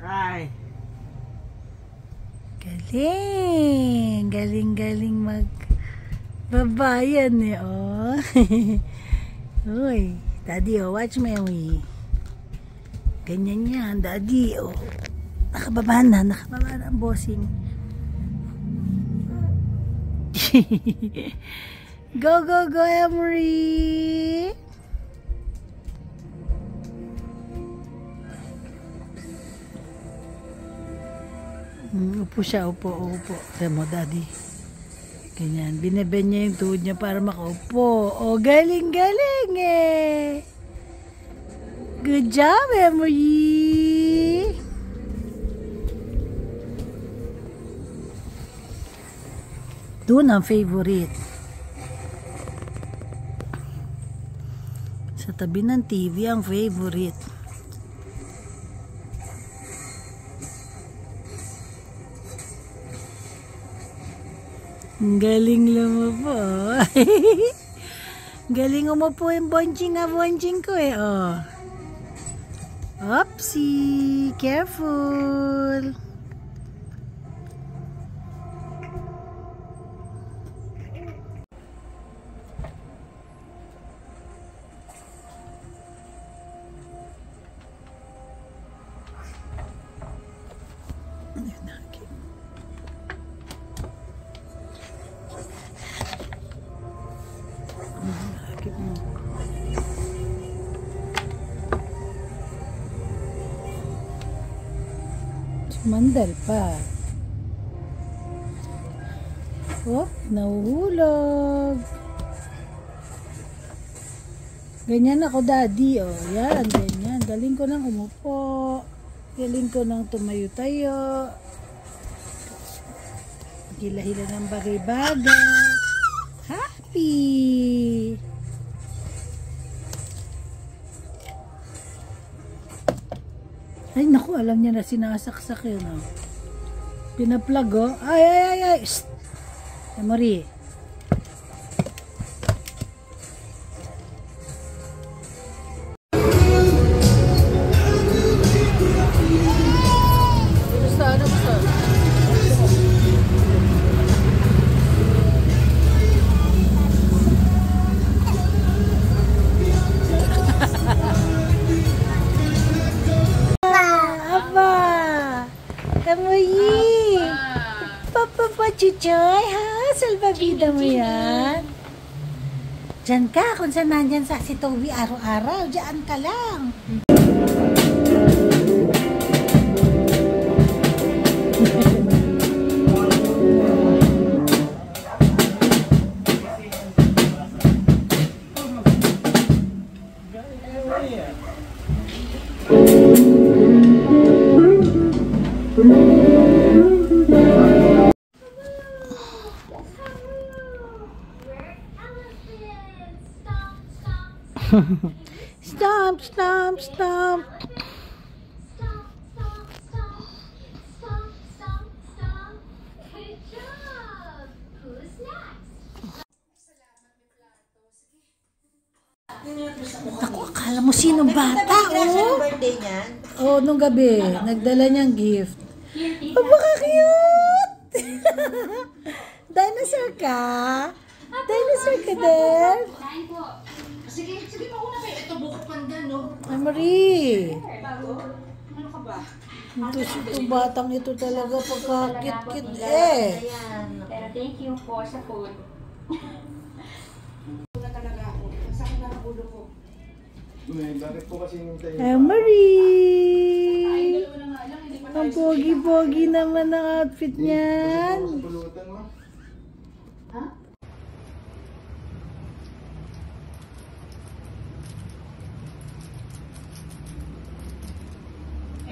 Hi. Galing. Galing magbabayan eh, oh. Uy, daddy, oh, watch me, uy. Ganyan yan, daddy, oh. Nakababa na ang bossing. Go, Emery! Upo siya, upo. Kaya mo, daddy. Ganyan, bineben niya yung tuhod niya para makaupo. Oh, galing eh! Good job, Emery! Doon ang favorite. Sa tabi ng TV ang favorite. Galing lumupo. Galing umupo yung bonjing ko eh. Oh. Oopsie! Careful! Mandal pa. Oh, nahuhulog. Ganyan ako, daddy. Oh, yan, ganyan. Galing ko nang umupo. Galing ko nang tumayo-tayo. Hila-hila ng bagay-bagay. Happy! Ay, naku, alam niya na sinasaksak yun, oh. Pinaplag, oh. Ay! Shhh! Emery. Emery! Papa Chuchoy, ha? Salbabida mo yan? Diyan ka, kung saan nandyan sa si Toby araw-araw, diyan ka lang. Stomp. Ako, akala mo sinong bata, oh? Oh, nung gabi, nagdala niyang gift. Oh, baka cute! Dinosaur ka? Dinosaur ka din? Sige, mauna kayo. Ito, bukod panda, no? Emery! Ano ka ba? Ito batang ito talaga pagka-cute eh. Pero thank you po sa food. Una talaga ako. Masakit na ang ulo ko. Bakit po kasi hintayin? Emery! Ang pogi-pogi naman ang outfit niyan. Pulutan mo? Ha?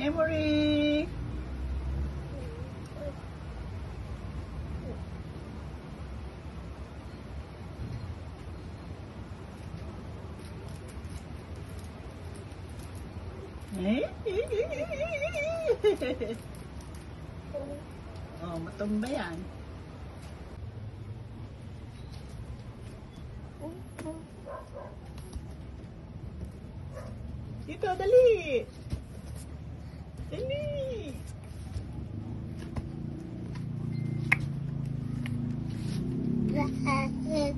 Emery! Oh, matumba yan. Dito, dali! Dali! Bye.